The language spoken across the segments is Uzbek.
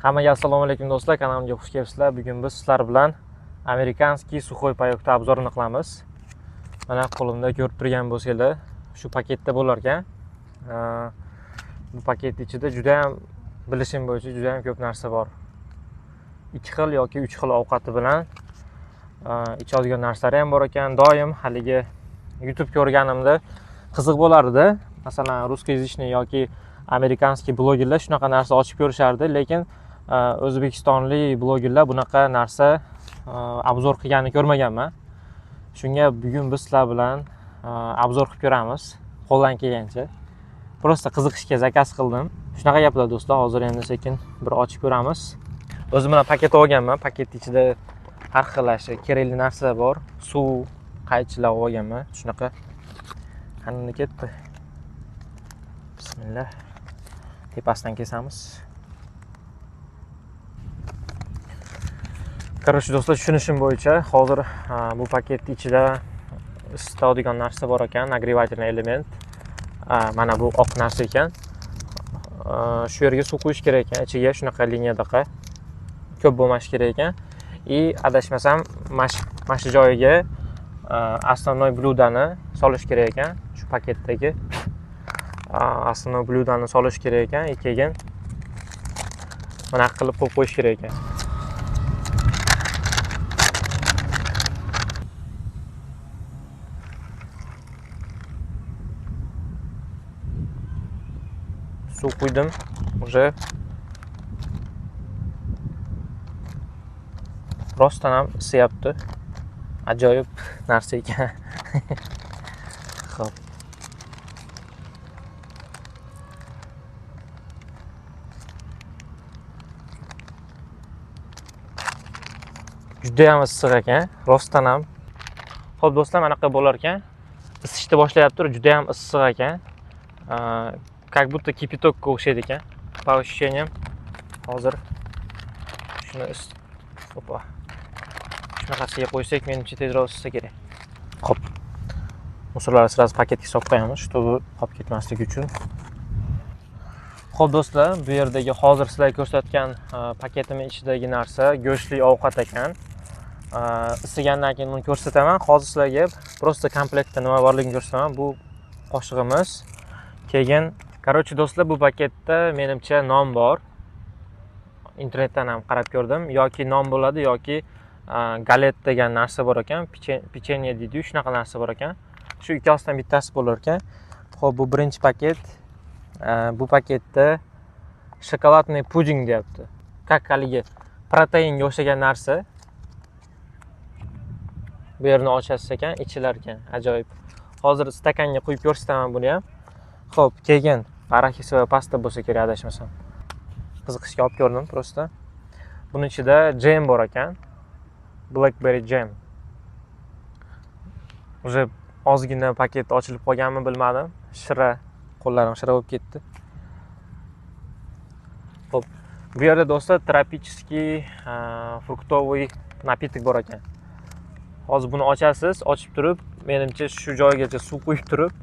Hammaga assalomu alaykum do'stlar, kanalimga xush kelibsizlar. Bugun biz sizlar bilan amerikanskiy suxoy payokda obzorini qilamiz. Mana qo'limda ko'rib turgan bo'lsanglar, shu paketda bo'lar ekan. Bu paket ichida juda ham bilishim bo'yicha juda ham ko'p narsa bor. 2 xil yoki 3 xil ovqati bilan ichadigan narsalar ham bor ekan. Doim haligi YouTube ko'rganimda qiziq bo'lardi. Masalan, ruskoязычный yoki amerikanskiy blogerlar shunaqa narsa ochib ko'rishardi, lekin o'zbekistonlik blogerlar bunaqa narsa obzor qilganini ko'rmaganman. Shunga bugun biz sizlar bilan obzor qilib ko'ramiz, qo'ldan kelgancha. Prosta qiziqishga zakaz qildim. Shunaqa gaplar do'stlar, hozir endi sekin bir ochib ko'ramiz. O'zim bilan paket olganman. Paket ichida har xil kerakli narsalar bor. Suv, qaychilar olganman. Shunaqa. Qanday ketdi? Bismillah. Tepasidan kesamiz. Qarshi do'stlar, tushunishim bo'yicha hozir bu paket ichida isitadigan narsa bor ekan, nagrevatilniy element. Mana bu oq narsa ekan. Shu yerga suv qo'yish kerak ekan, ichiga shunaqa liniyadaqa ko'p bo'lmashi kerak ekan. Adashmasam, mana shu joyiga основной блюдani solish kerak ekan. Shu paketdagi основной блюдani solish kerak ekan, keyin mana qilib qo'yib qo'yish kerak ekan. Suv quydim, уже rostdan ham isiyapti. Ajoyib narsa ekan. Xo'p. Juda ham issiq ekan, rostdan ham. Xo'p do'stlar, mana bunaqa bo'lar ekan. Isishni boshlayapti, juda ham issiq ekan. Как будто кипятокка o'xshaydi ekan. По ощущениям. Hozir shuni opa. Shunaqasiga qo'ysak, menimcha tezroq isisa kerak. Xo'p. Musorlarni sirasi paketga solib qo'yamiz, чтобы qolib ketmasligi uchun. Xo'p do'stlar, bu yerdagi hozir sizlarga ko'rsatgan paketimning ichidagi narsa go'shtli ovqat ekan. Isigandan keyin uni ko'rsataman. Hozir sizlarga prosta komplektda nima borligini ko'rsataman. Bu qoshig'imiz. Keyin Короче do'stlar, bu paketda menimcha non bor. Internetdan ham qarab ko'rdim. Yoki non bo'ladi, yoki galet degan narsa bor ekan. Pechenye deydi, shunaqa narsa bor ekan. Shu ikkosidan bittasi bo'lar ekan. Xo'p, bu birinchi paket. Bu paketda shokoladniy puding deyapti. Haligi proteinga o'xshagan narsa. Bu yerni ochasiz ekan, ichilar ekan. Ajoyib. Hozir stakanga quyib ko'rsataman buni ham. Xo'p, keyin arahis va pasta bo'lsa kerak, adashmasam. Qiziqishga olib ko'rdim prosta. Buning ichida jam bor ekan. Blackberry jam. Уже ozgina paket ochilib qolganmi bilmadim. Qo'llarim shira bo'lib ketdi. Xo'p, bu yerda do'stlar tropический fruktoviy napitok bor ekan. Hozir buni ochasiz, ochib turib, menimcha shu joygacha suv quyib turib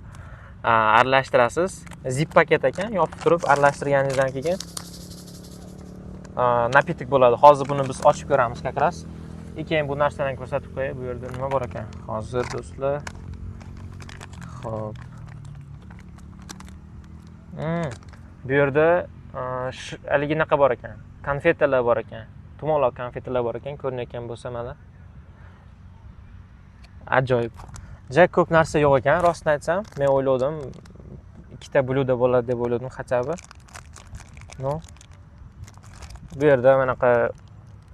aralashtirasiz. Zip paket ekan, yopib turib aralashtirganingizdan keyin napitok bo'ladi. Hozir buni biz ochib ko'ramiz как раз. Keyin bu narsalarni ko'rsatib qo'yay. Bu yerda nima bor ekan? Hozir do'stlar. Xo'p. Bu yerda haligi naqa bor ekan. Konfetalar bor ekan. Tumonloq konfetalar bor ekan, ko'rinayotgan bo'lsa mana. Ajoyib. Juda ko'p narsa yo'q ekan, rostini aytsam. Men o'yladim, ikkita bluda bo'ladi deb o'yladim, хотя бы. No. Bu yerda manaqa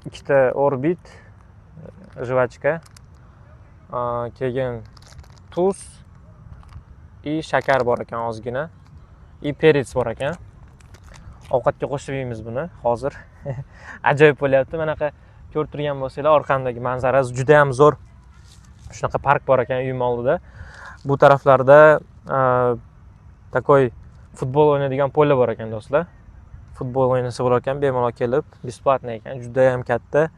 ikkita orbit, jvachka, keyin tuz и shakar bor ekan ozgina. И perets bor ekan. Ovqatga qo'shib yeymiz buni hozir. Ajoyib bo'lyapti. Manaqa ko'rib turgan bo'lsanglar, orqamdagi manzara juda ham zo'r. Shunaqa park bor ekan uyim oldida. Bu taraflarda takoy futbol o'ynaydigan polya bor ekan do'stlar. Futbol o'ynasa bo'lar ekan, bemalol kelib, besplatniy ekan, juda ham katta.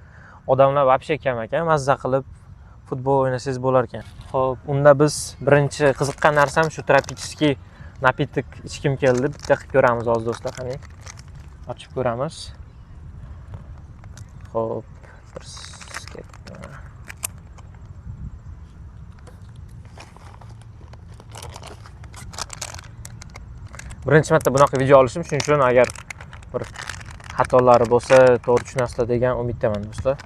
Odamlar вообще kam ekan, mazza qilib futbol o'ynasangiz bo'lar ekan. Xo'p, unda biz birinchi qiziqqan narsam shu tropический napitok ichkim keldi. Bitta qilib ko'ramiz hozir do'stlar, qani. Ochib ko'ramiz. Xo'p, bir birinchi marta bunaqa video olishim, shuning uchun agar bir xatolari bo'lsa to'g'ri tushunasizlar degan umiddaman do'stlar.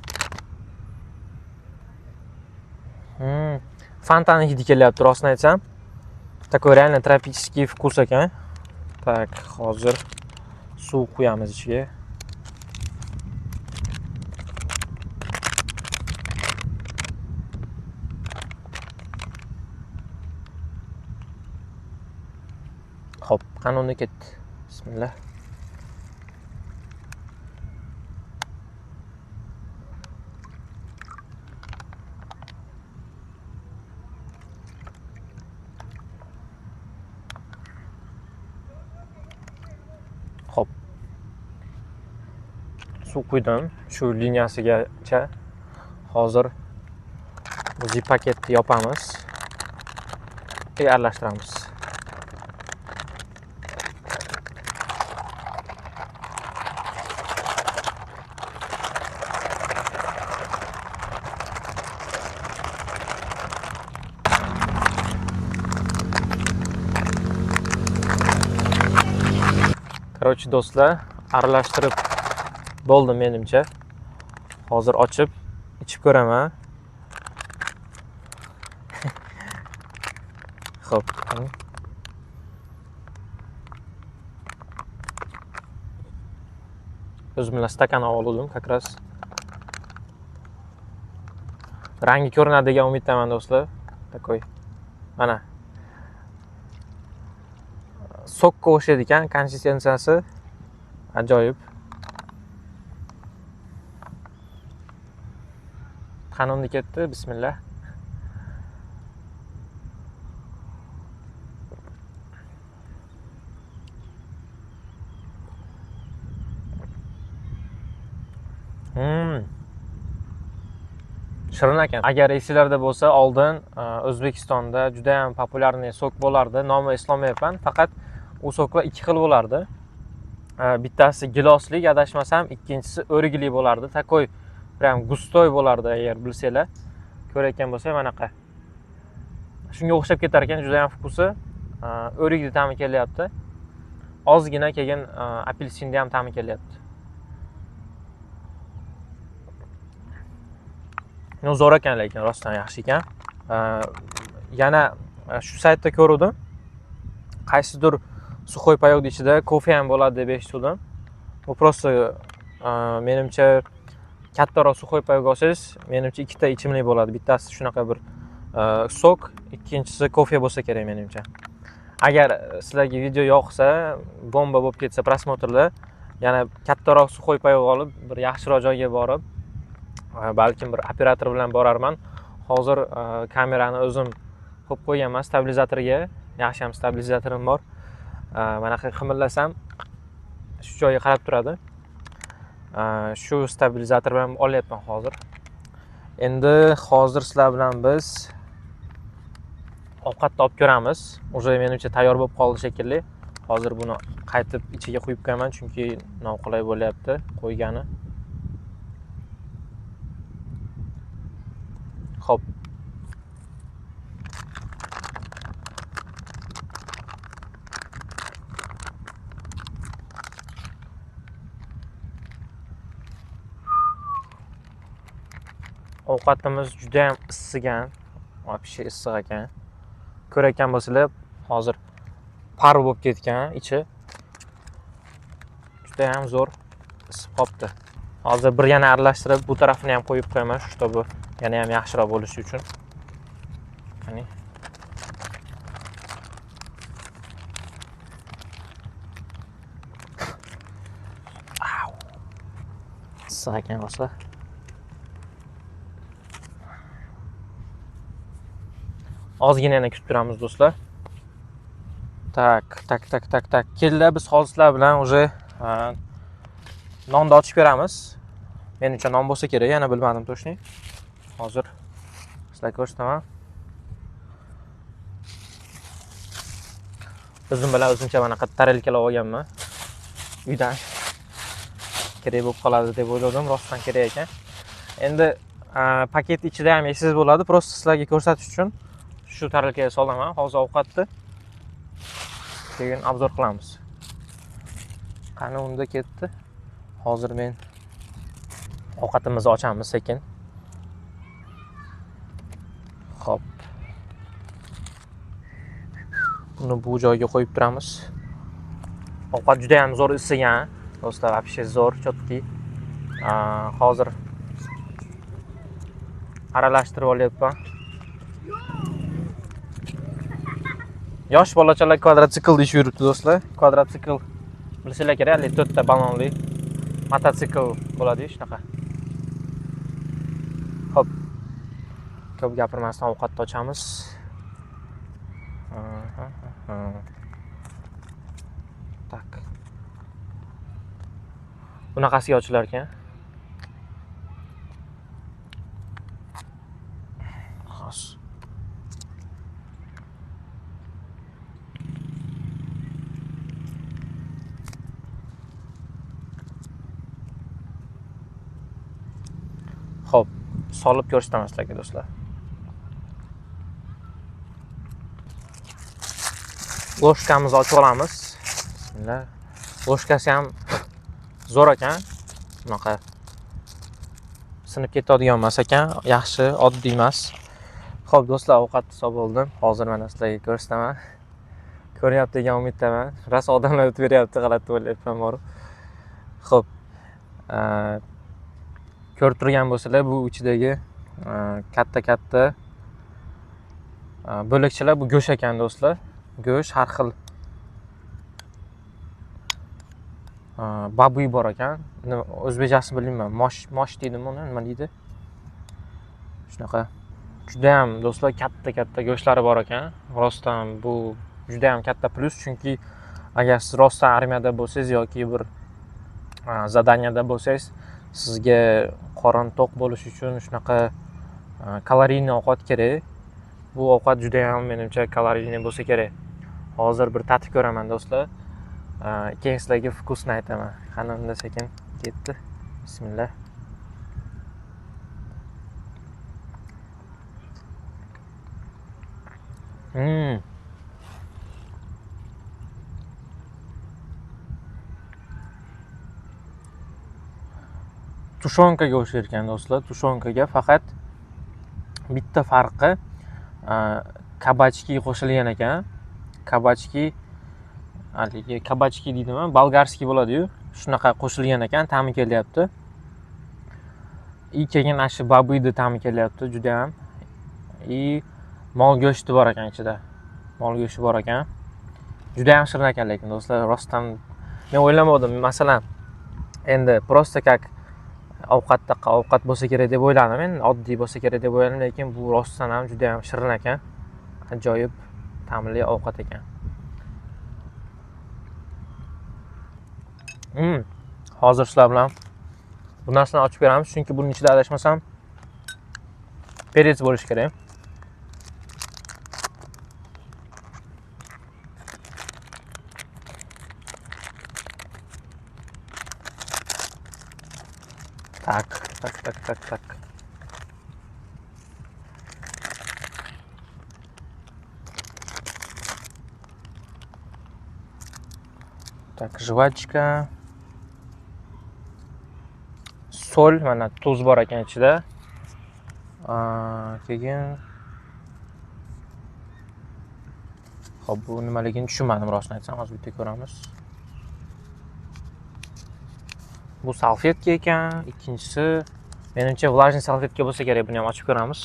Fantani hidi kelyapti, rostini aytsam. Такой реально тропический вкус ekan. Так, hozir suv quyamiz ichiga. Hop, qanonni ketdi. Bismillah. Hop. Suv quydim shu liniyasigacha. Hozir bu zip paketni yopamiz va aralashtiramiz. Короче, do'stlar, aralashtirib bo'ldi menimcha. Hozir ochib ichib ko'raman. Xo'p. O'zim bilan stakan oldim, как раз. Rangi ko'rinadi degan umiddaman do'stlar. Takoy. Mana. Sokka o'xshaydi ekan, konsistensiyasi ajoyib. Qanonni ketdi, bismillah. Shirin ekan. Agar esingizda bo'lsa, oldin O'zbekistonda juda ham populyarniy sok bo'lardi. Nomi eslolmayapman, faqat u soklar ikki xil bo'lardi. Bittasi giloslik, adashmasam, ikkinchisi o'rikli bo'lardi. Takoy prям gustoy bo'lardi, agar bilsanglar. Ko'rayotgan bo'lsa, manaqa. Shunga o'xshab ketar ekan, juda ham vkusi. O'rikli ta'mi kelyapti. Ozgina keyin apelsinda ham ta'mi kelyapti. Zo'r ekan, lekin rostdan yaxshi ekan. Yana shu saytda ko'rdim. Qaysidir suxoy payoqning ichida kofe ham bo'ladi deb eshitdim. Bu prosta menimcha kattaroq suxoy payoq olsangiz, menimcha ikkita ichimlik bo'ladi. Bittasi shunaqa bir sok, ikkinchisi kofe bo'lsa kerak menimcha. Agar sizlarga video yoqsa, bomba bo'lib ketsa prosmotrlar, yana kattaroq suxoy payoq olib, bir yaxshiroq joyga borib, balkim bir operator bilan borarman. Hozir kamerani o'zim qo'yib qo'yganman stabilizatorga. Yaxshi ham stabilizatorim bor. Mana qimirlasam shu joyga qarab turadi. Shu stabilizator bilan olyapman hozir. Endi hozir sizlar bilan biz ovqatni olib ko'ramiz. O'sha menimcha tayyor bo'lib qoldi shekilli. Hozir buni qaytib ichiga quyib qo'yaman, chunki noqulay bo'lyapti qo'ygani. Xo'p. Ovqatimiz juda ham issigan, вообще issiq ekan. Ko'rayotgan bo'lsanglar, hozir par bo'lib ketgan ichi. Juda ham zo'r isib qopti. Hozir bir yana aralashtirib, bu tarafini ham qo'yib qo'yaman, чтобы yana ham yaxshiroq bo'lishi uchun. Qani. Issiq ekan do'stlar. Ozgina yana kutib turamiz do'stlar. Tak. Keldi, biz hozir sizlar bilan уже nonni ochib ko'ramiz. Menimcha non bo'lsa kerak, yana bilmadim точно. Hozir sizlarga ko'rsataman. O'zim bilan o'zimcha mana tarelkalar olganman. Uydan kerak bo'lib qoladi deb o'yladim, rostdan kerak ekan. Endi paket ichida ham esiz bo'ladi, prosta sizlarga ko'rsatish uchun shu tarelkaga solaman. Hozir ovqatni keyin obzor qilamiz. Qani unda ketdi. Hozir men ovqatimizni ochamiz sekin. Xo'p. Buni bu joyga qo'yib turamiz. Ovqat juda ham zo'r isigan, do'stlar, вообще zo'r, chotki. Hozir aralashtirib olyapman. Yosh bolachalar kvadrotsikl ish yuribdi, do'stlar. Kvadrotsikl bilsanglar kerak, 4 ta balonli mototsikl bo'ladi, shunaqa. Xo'p. Ko'p gapirmasdan ovqatni ochamiz. Tak. Bunaqasiga ochilar ekan. Xos. Xo'p, solib ko'rsataman sizlarga, do'stlar. Loshkamizni ochib olamiz. Bismillah. Loshkasi ham zo'r ekan. Bunaqa sinib ketadigan emas ekan, yaxshi, oddiy emas. Xo'p, do'stlar, ovqatni solib oldim. Hozir mana sizlarga ko'rsataman. Ko'ryapti degan umiddaman. Rosa odamlar o'tib beryapti, g'alati o'ylayapman borib. Xo'p. Ko'rib turgan bo'lsanglar, bu ichidagi katta-katta bo'lakchalar bu go'sht ekan, do'stlar. Go'sht har xil babuy bor ekan. O'zbekchasini bilmayman. Mosh deydimi uni, nima deydi? Shunaqa. Juda ham, do'stlar, katta-katta go'shtlari bor ekan. Rostdan bu juda ham katta plus, chunki agar siz rostdan armiyada bo'lsangiz yoki bir zadaniyada bo'lsangiz, sizga qorin to'q bo'lish uchun shunaqa kaloriyli ovqat kerak. Bu ovqat juda ham menimcha kaloriyli bo'lsa kerak. Hozir bir tatib ko'raman, do'stlar. Keyin sizlarga vkusni aytaman. Qani unda sekin ketdi. Bismillah. Tushonkaga o'xshayar ekan, do'stlar. Tushonkaga faqat bitta farqi kabachki qo'shilgan ekan. Kabachki deydimi? Bolgarskiy bo'ladi-yu. Shunaqa qo'shilgan ekan, ta'mi kelyapti. Keyin ashi babuyni ta'mi kelyapti juda ham. Mol go'shti bor ekan ichida. Mol go'shti bor ekan. Juda ham shirin ekan, lekin do'stlar, rostdan men o'ylamadim. Masalan, endi prosta kak ovqat bo'lsa kerak deb o'yladim. Men oddiy bo'lsa kerak deb o'yladim, lekin bu rostdan ham juda ham shirin ekan. Ajoyib ta'mli ovqat ekan. Hozir sizlar bilan bu narsani ochib beramiz, chunki buning ichida adashmasam perets bo'lishi kerak. Tak. Так, жвачка. Sol, mana tuz bor ekan ichida. Keyin xo'p, bu nimaligini tushunmadim, rostini aytsam, hozir bitta ko'ramiz. Bu salfetka ekan, ikkinchisi menimcha влажный salfetka bo'lsa kerak, buni ham ochib ko'ramiz.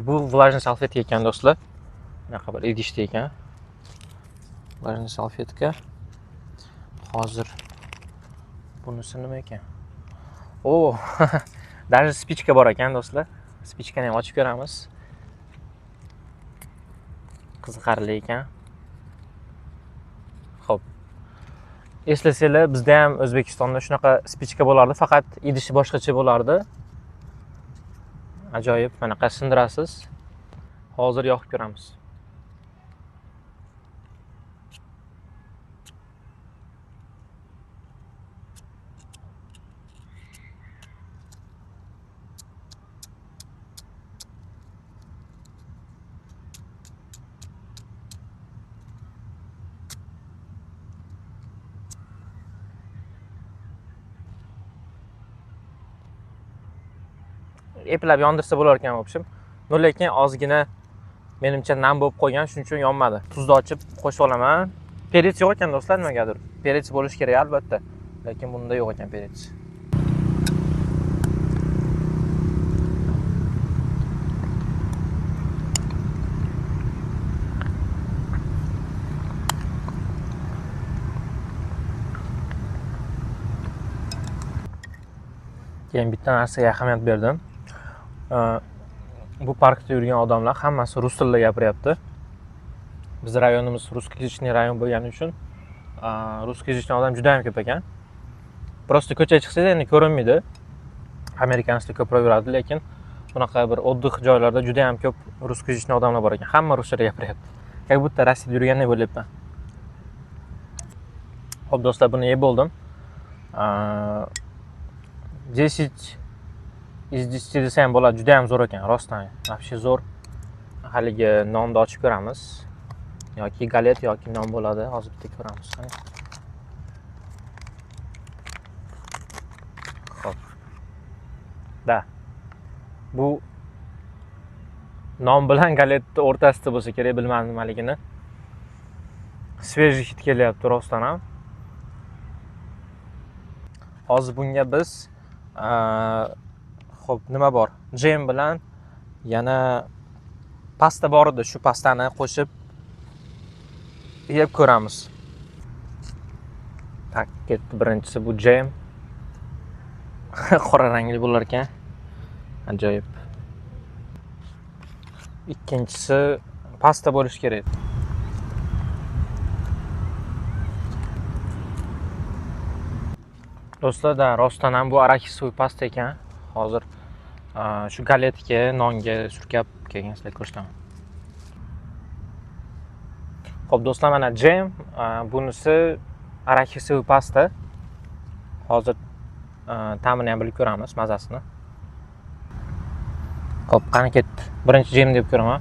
Bu влажный salfetka ekan, do'stlar. Bunaqa bir idishda ekan. Влажный salfetka. Hozir bunisi nima ekan? Даже spichka bor ekan, do'stlar. Spichkani ham ochib ko'ramiz. Qiziqarli ekan. Xo'p. Eslasanglar, bizda ham O'zbekistonda shunaqa spichka bo'lardi, faqat idishi boshqacha bo'lardi. Ajoyib, mana sindirasiz. Hozir yoqib ko'ramiz. eplab yondirsa bo'lar ekan в общем. Lekin ozgina menimcha nam bo'lib qolgan, shuning uchun yonmadi. Tuzni ochib qo'shib olaman. Perets yo'q ekan do'stlar, nimagadir. Perets bo'lish kerak albatta, lekin bunda yo'q ekan perets. Keyin bitta narsaga ahamiyat berdim. Bu parkda yurgan odamlar hammasi rus tilida gapiryapti. Biz rayonimiz ruskoязычный rayon bo'lgani uchun ruskoязычный odam juda ham ko'p ekan. Prosta ko'chaga chiqsangiz endi ko'rinmaydi. Amerikansklar ko'proq yuradi, lekin bunaqa bir oddix joylarda juda ham ko'p ruskoязычный odamlar bor ekan. Hamma ruscha gapiryapti. Как будто Rossiyada yurgandek bo'lyapman. Xo'p do'stlar, buni yeb bo'ldim. 10 iz 10 desa ham bo'ladi, juda ham zo'r ekan, rostdan. Вообще zo'r. Haligi nonni ochib ko'ramiz. Yoki galet yoki non bo'ladi, hozir bitta ko'ramiz. Xo'p. Da. Bu non bilan galetni o'rtasida bo'lsa kerak, bilmadim nimaligini. Svejiy hid kelyapti rostdan ham. Hozir bunga biz xo'p, nima bor? Jam bilan yana pasta bor edi, shu pastani qo'shib yeb ko'ramiz. Tak, ketdi birinchisi bu jam. Qora rangli bo'lar ekan. Ajoyib. Ikkinchisi pasta bo'lish kerak. Do'stlar, rostdan ham bu araxisoviy pasta ekan. Hozir shu galetga, nonga surkab kelgan sizlarga ko'rsataman. Xo'p do'stlar, mana jam, bunisi araxisoviy pasta. Hozir ta'mini ham bilib ko'ramiz, mazasini. Xo'p, qani ketdi. Birinchi jam deb ko'raman.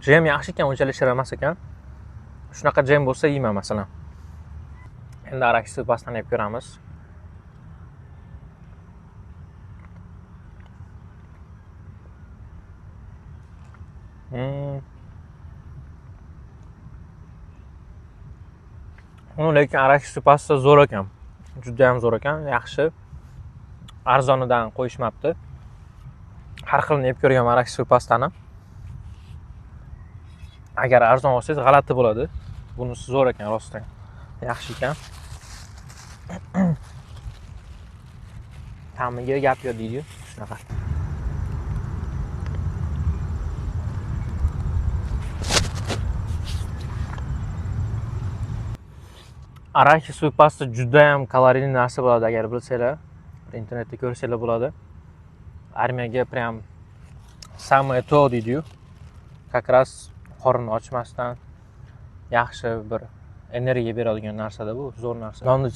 Jam yaxshi ekan, unchalik shirin emas ekan. Shunaqa jam bo'lsa yeyman masalan. Endi araxisoviy pastani yeb ko'ramiz. Lekin araxisoviy pasta zo'r ekan. Juda ham zo'r ekan, yaxshi. Arzonidan qo'yishmabdi. Har xilini yeb ko'rgan araxisoviy pastani. Agar arzon olsangiz g'alati bo'ladi. Bunisi zo'r ekan, rostdan. Yaxshi ekan. Ta'miga gap yo'q deydi, shunaqa. Araxisoviy pasta juda ham kaloriyli narsa bo'ladi, agar bilsanglar. Internetda ko'rsanglar bo'ladi. Armiyaga prям самое то deydi-yu. Как раз qorin ochmasdan yaxshi bir energiya beradigan narsa-da bu, zo'r narsa. Nonni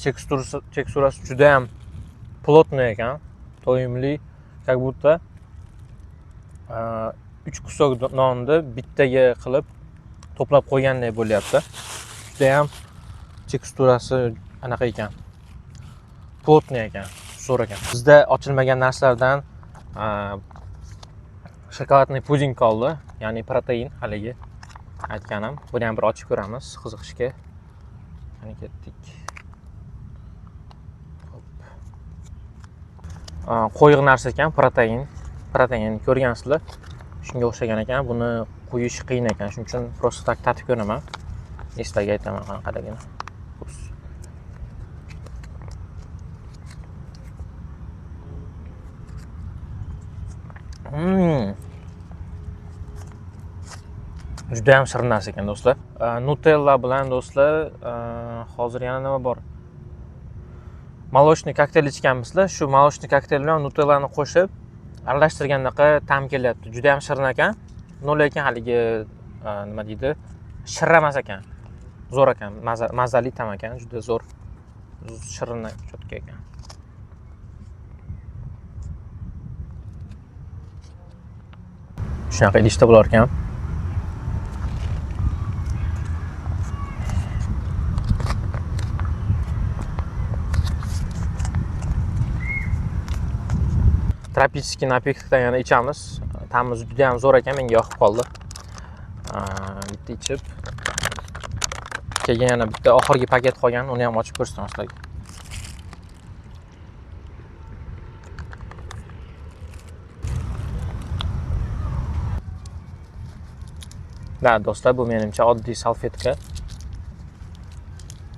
teksturasi juda ham plotniy ekan, to'yimli, как будто 3 kusok nonni bittaga qilib to'plab qo'ygandek bo'lyapti. Juda ham teksturasi anaqa ekan. Plotniy ekan, zo'r ekan. Bizda ochilmagan narsalardan shokoladli puding qoldi, ya'ni protein haligi. Aytganim, buni ham bir ochib ko'ramiz qiziqishga. Qani ketdik. Qo'yiq narsa ekan, protein. Protein ko'rgansizlar. Shunga o'xshagan ekan. Buni quyish qiyin ekan, shuning uchun prosta tak tatib ko'raman. Eslarga aytaman qanaqaligini. Juda ham shirin narsa ekan do'stlar. Nutella bilan do'stlar, hozir yana nima bor? Молочный kokteyl ichganmizlar. Shu молочный kokteyl bilan Nutellani qo'shib aralashtirgandaqa ta'm kelyapti. Juda ham shirin ekan. Lekin haligi nima deydi? Shirramas ekan. Zo'r ekan, mazali ta'm ekan, juda zo'r. Shirin cho'tka ekan. Shunaqa idishda bo'lar ekan. Tropический napitkdan yana ichamiz. Ta'mi juda ham zo'r ekan, menga yoqib qoldi. Bitta ichib, keyin yana bitta oxirgi paket qolgan, uni ham ochib ko'rsataman sizlarga. Da, do'stlar, bu menimcha oddiy salfetka.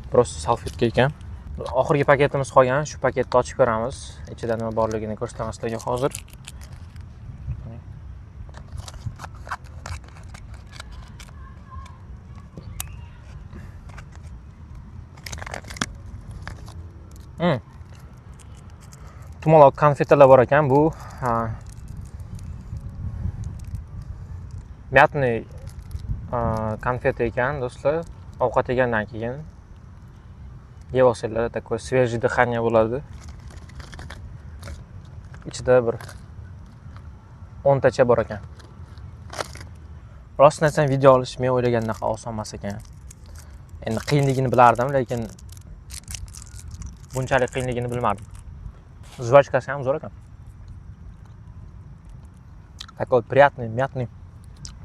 Prosta salfetka ekan. Oxirgi paketimiz qolgan, shu paketni ochib ko'ramiz. Ichida nima borligini ko'rsataman sizlarga hozir. Tumaloq konfetlar bor ekan. Bu myatniy konfet ekan, do'stlar. Ovqat yegandan keyin yeb olsanglar, такой свежий дыхание bo'ladi. Ichida bir 10 tacha bor ekan. Rostini aytsam, video olish men o'ylagandaqa oson emas ekan. Endi qiyinligini bilardim, lekin bunchalik qiyinligini bilmadim. Жвачкасы ham zo'r ekan. Такой приятный, мятный.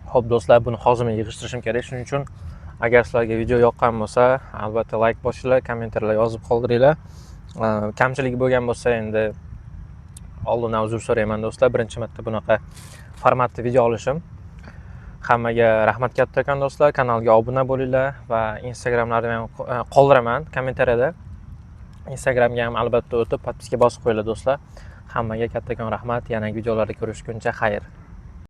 Xo'p do'stlar, buni hozir men yig'ishtirishim kerak. Shuning uchun agar sizlarga video yoqqan bo'lsa, albatta like bosinglar, kommentarlar yozib qoldiringlar. Kamchilik bo'lgan bo'lsa, endi oldindan uzr so'rayman do'stlar. Birinchi marta bunaqa formatda video olishim. Hammaga rahmat kattakon do'stlar. Kanalga obuna bo'linglar va Instagramlarni ham qoldiraman kommentariyada. Instagramga ham albatta o'tib, podpiska bosib qo'yinglar do'stlar. Hammaga kattakon rahmat. Yangi videolarda ko'rishguncha xayr.